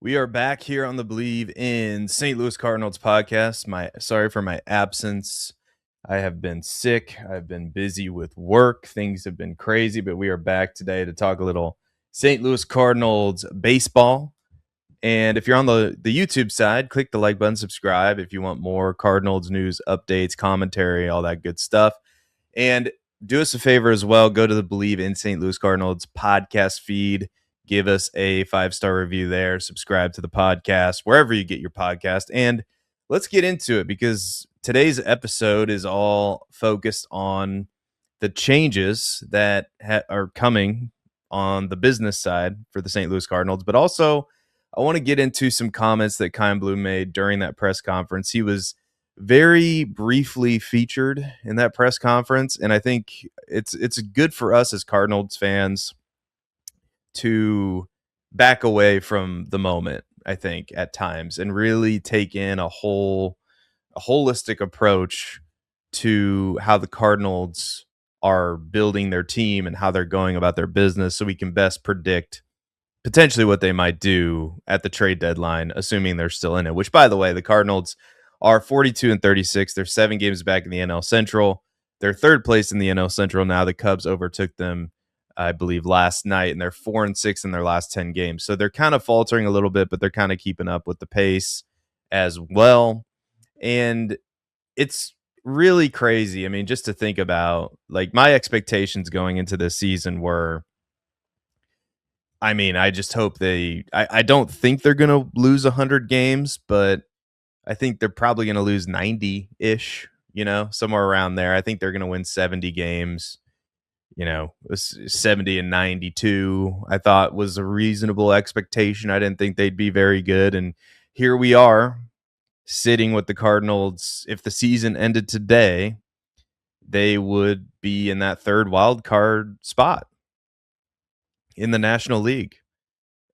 We are back here on the Believe in St. Louis Cardinals podcast. Sorry for my absence. I have been sick. I've been busy with work. Things have been crazy, but we are back today to talk a little St. Louis Cardinals baseball. And if you're on the YouTube side, click the like button, subscribe if you want more Cardinals news, updates, commentary, all that good stuff. And do us a favor as well. Go to the Believe in St. Louis Cardinals podcast feed. Give us a 5-star review there. Subscribe to the podcast wherever you get your podcast. And let's get into it because today's episode is all focused on the changes that are coming on the business side for the St. Louis Cardinals. But also, I want to get into some comments that Kyle Bloom made during that press conference. He was very briefly featured in that press conference, and I think it's good for us as Cardinals fans to back away from the moment, I think, at times, and really take in a holistic approach to how the Cardinals are building their team and how they're going about their business so we can best predict potentially what they might do at the trade deadline, assuming they're still in it, which, by the way, the Cardinals are 42-36. They're 7 games back in the NL Central. They're third place in the NL Central now. The Cubs overtook them, I believe, last night, and they're 4-6 in their last 10 games. So they're kind of faltering a little bit, but they're kind of keeping up with the pace as well. And it's really crazy. I mean, just to think about, like, my expectations going into this season were, I mean, I just hope I don't think they're going to lose 100 games, but I think they're probably going to lose 90-ish, somewhere around there. I think they're going to win 70 games, 70 and 92, I thought was a reasonable expectation. I didn't think they'd be very good. And here we are sitting with the Cardinals. If the season ended today, they would be in that third wild card spot in the National League.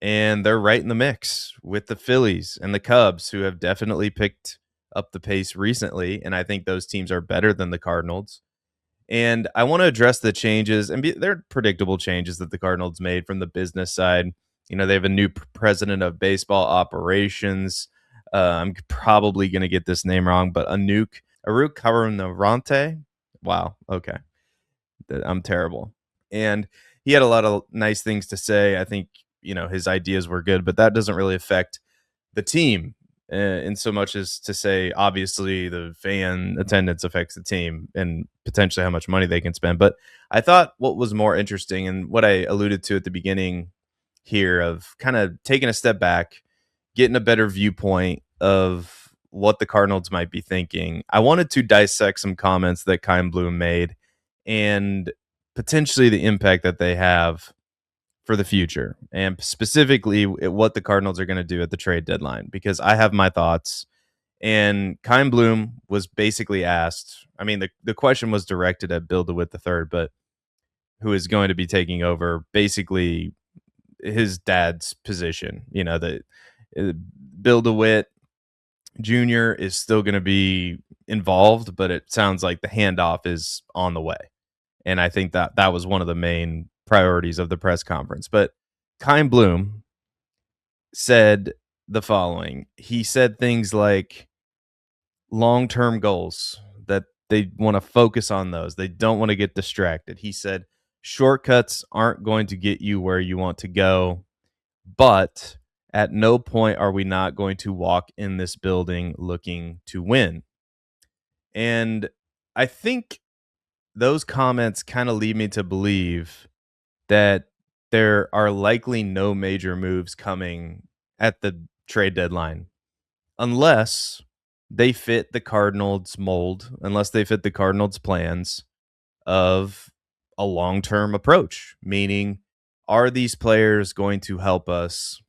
And they're right in the mix with the Phillies and the Cubs, who have definitely picked up the pace recently. And I think those teams are better than the Cardinals. And I want to address the changes, and they're predictable changes that the Cardinals made from the business side. They have a new president of baseball operations. I'm probably going to get this name wrong, but Aruk Carunarante. Wow. Okay. I'm terrible. And he had a lot of nice things to say. I think, his ideas were good, but that doesn't really affect the team in so much as to say, obviously, the fan attendance affects the team and potentially how much money they can spend. But I thought what was more interesting, and what I alluded to at the beginning here, of kind of taking a step back, getting a better viewpoint of what the Cardinals might be thinking. I wanted to dissect some comments that Kyle Bloom made and potentially the impact that they have for the future, and specifically what the Cardinals are going to do at the trade deadline, because I have my thoughts. And Kyle Bloom was basically asked, I mean, the question was directed at Bill DeWitt III, but who is going to be taking over basically his dad's position. That Bill DeWitt Jr. is still going to be involved, but it sounds like the handoff is on the way. And I think that was one of the main priorities of the press conference. But Kyle Bloom said the following. He said things like long-term goals, that they want to focus on those. They don't want to get distracted. He said shortcuts aren't going to get you where you want to go, but at no point are we not going to walk in this building looking to win. And I think those comments kind of lead me to believe that there are likely no major moves coming at the trade deadline unless they fit the Cardinals mold, unless they fit the Cardinals plans of a long-term approach, meaning, are these players going to help us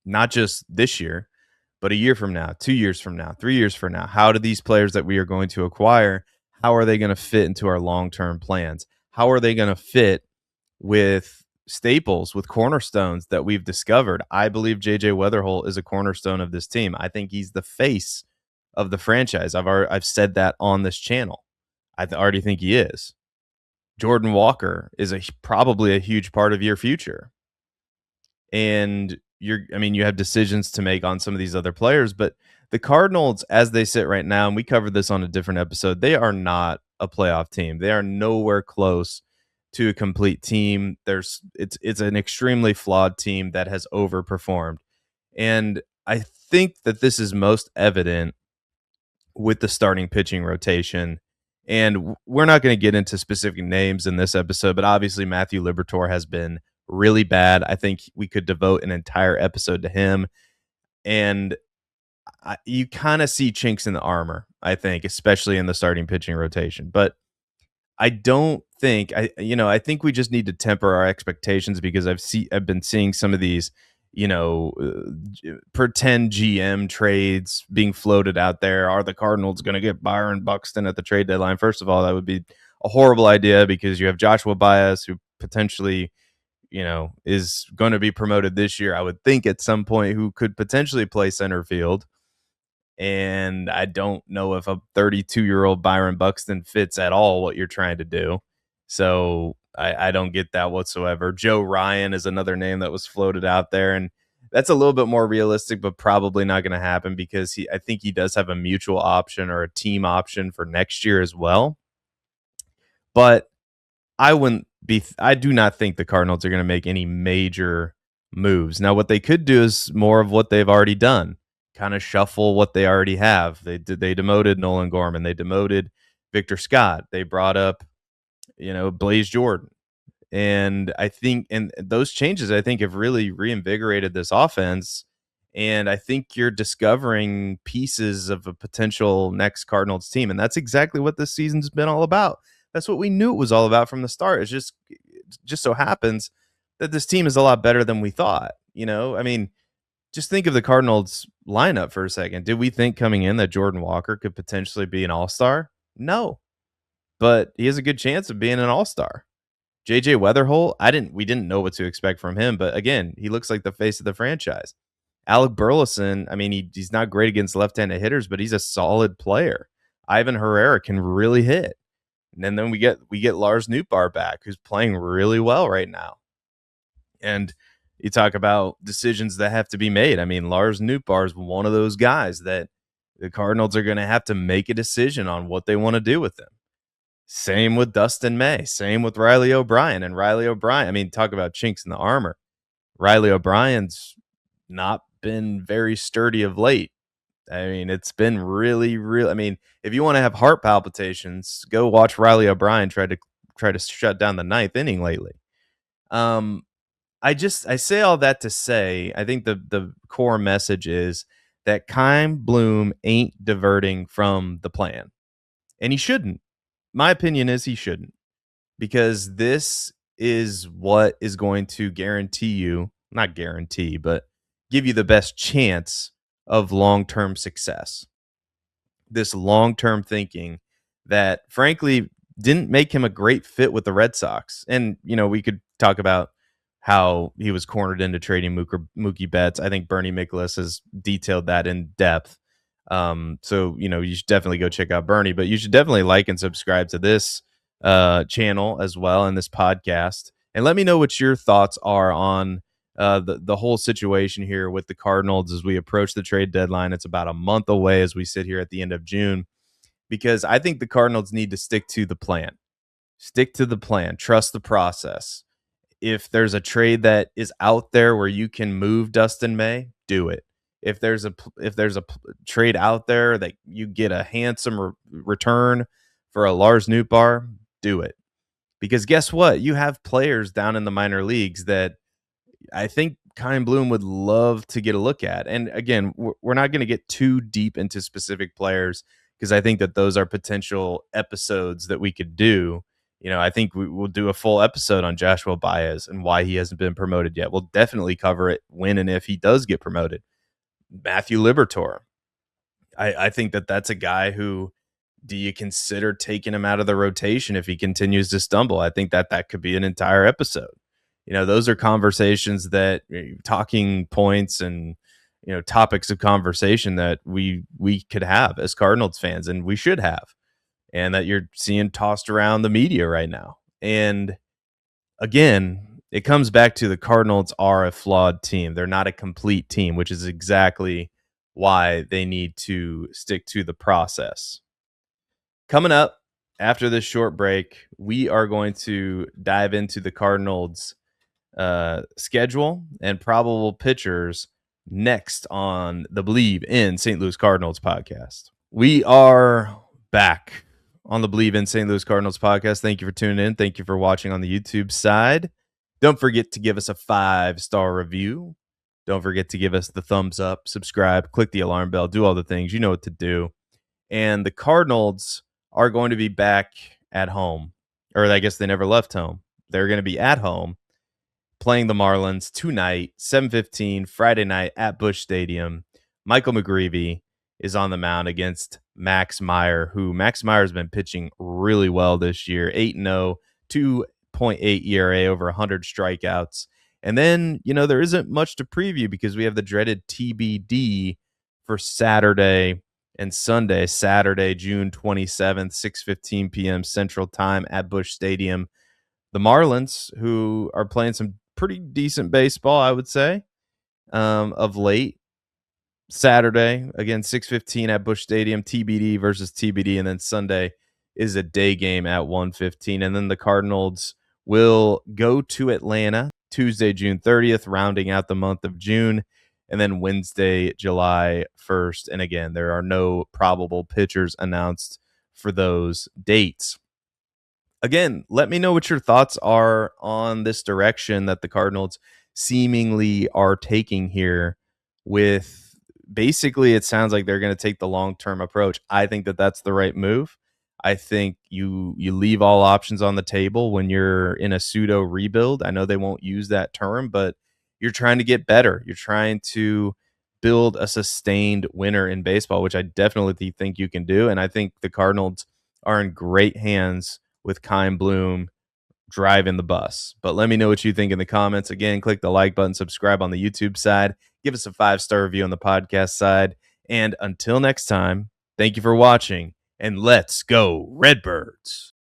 not just this year, but a year from now, 2 years from now, 3 years from now? How do these players that we are going to acquire, how are they going to fit into our long-term plans? How are they going to fit with staples, with cornerstones that we've discovered? I believe JJ Weatherholt is a cornerstone of this team. I think he's the face of the franchise. I've said that on this channel. I already think he is. Jordan Walker is probably a huge part of your future. And you have decisions to make on some of these other players, but the Cardinals, as they sit right now, and we covered this on a different episode, they are not a playoff team. They are nowhere close to a complete team. It's an extremely flawed team that has overperformed. And I think that this is most evident with the starting pitching rotation. And we're not going to get into specific names in this episode, but obviously Matthew Liberatore has been really bad. I think we could devote an entire episode to him. And you kind of see chinks in the armor, I think, especially in the starting pitching rotation. But I don't think I think we just need to temper our expectations because I've been seeing some of these, pretend GM trades being floated out there. Are the Cardinals going to get Byron Buxton at the trade deadline? First of all, that would be a horrible idea because you have Joshua Baez, who potentially, is going to be promoted this year, I would think at some point, who could potentially play center field. And I don't know if a 32-year-old Byron Buxton fits at all what you're trying to do. So I don't get that whatsoever. Joe Ryan is another name that was floated out there, and that's a little bit more realistic, but probably not going to happen because I think he does have a mutual option or a team option for next year as well. But I do not think the Cardinals are going to make any major moves. Now, what they could do is more of what they've already done, kind of shuffle what they already have. They demoted Nolan Gorman. They demoted Victor Scott. They brought up, Blaze Jordan. And I think, and those changes, I think, have really reinvigorated this offense. And I think you're discovering pieces of a potential next Cardinals team. And that's exactly what this season's been all about. That's what we knew it was all about from the start. It just so happens that this team is a lot better than we thought. Just think of the Cardinals lineup for a second. Did we think coming in that Jordan Walker could potentially be an all-star? No, but he has a good chance of being an all-star. JJ Weatherhole, we didn't know what to expect from him, but again, he looks like the face of the franchise. Alec Burleson, he's not great against left-handed hitters, but he's a solid player. Ivan Herrera can really hit. And then we get Lars Nootbaar back, who's playing really well right now. And you talk about decisions that have to be made. Lars Nootbaar is one of those guys that the Cardinals are going to have to make a decision on what they want to do with him. Same with Dustin May. Same with Riley O'Brien. And Riley O'Brien, talk about chinks in the armor. Riley O'Brien's not been very sturdy of late. It's been really, really. If you want to have heart palpitations, go watch Riley O'Brien try to shut down the ninth inning lately. I say all that to say, I think the core message is that Chaim Bloom ain't diverting from the plan, and he shouldn't. My opinion is he shouldn't, because this is what is going to not guarantee, but give you the best chance of long-term success. This long-term thinking that, frankly, didn't make him a great fit with the Red Sox. And, we could talk about how he was cornered into trading Mookie Betts. I think Bernie Miklasz has detailed that in depth. So, you should definitely go check out Bernie, but you should definitely like and subscribe to this channel as well, and this podcast. And let me know what your thoughts are on the whole situation here with the Cardinals as we approach the trade deadline. It's about a month away as we sit here at the end of June, because I think the Cardinals need to stick to the plan. Stick to the plan. Trust the process. If there's a trade that is out there where you can move Dustin May, do it. If there's a trade out there that you get a handsome return for a Lars Nootbaar, do it. Because guess what? You have players down in the minor leagues that I think Chaim Bloom would love to get a look at. And again, we're not going to get too deep into specific players, because I think that those are potential episodes that we could do. I think we'll do a full episode on Joshua Baez and why he hasn't been promoted yet. We'll definitely cover it when and if he does get promoted. Matthew Liberatore. I think that's a guy who, do you consider taking him out of the rotation if he continues to stumble? I think that could be an entire episode. Those are conversations that, talking points and, topics of conversation that we could have as Cardinals fans, and we should have, and that you're seeing tossed around the media right now. And again, it comes back to the Cardinals are a flawed team. They're not a complete team, which is exactly why they need to stick to the process. Coming up after this short break, we are going to dive into the Cardinals' schedule and probable pitchers next on the Believe in St. Louis Cardinals podcast. We are back on the Believe in St. Louis Cardinals podcast. Thank you for tuning in. Thank you for watching on the YouTube side. Don't forget to give us a 5-star review. Don't forget to give us the thumbs up, subscribe, click the alarm bell, do all the things. You know what to do. And the Cardinals are going to be back at home, or I guess they never left home. They're going to be at home playing the Marlins tonight, 7:15 Friday night at Busch Stadium. Michael McGreevy is on the mound against Max Meyer, who Max Meyer has been pitching really well this year. 8-0, 2.8 ERA, over 100 strikeouts. And then, there isn't much to preview because we have the dreaded TBD for Saturday and Sunday. Saturday, June 27th, 6:15 p.m. Central Time at Busch Stadium. The Marlins, who are playing some pretty decent baseball, I would say, of late. Saturday, again, 6:15 at Busch Stadium, TBD versus TBD. And then Sunday is a day game at 1:15. And then the Cardinals will go to Atlanta Tuesday, June 30th, rounding out the month of June. And then Wednesday, July 1st. And again, there are no probable pitchers announced for those dates. Again, let me know what your thoughts are on this direction that the Cardinals seemingly are taking here. With basically, it sounds like they're going to take the long-term approach. I think that that's the right move. I think you leave all options on the table when you're in a pseudo rebuild. I know they won't use that term, but you're trying to get better. You're trying to build a sustained winner in baseball, which I definitely think you can do. And I think the Cardinals are in great hands with Kyle Bloom driving the bus. But let me know what you think in the comments. Again, click the like button, subscribe on the YouTube side, give us a 5-star review on the podcast side. And until next time, thank you for watching, and let's go Redbirds.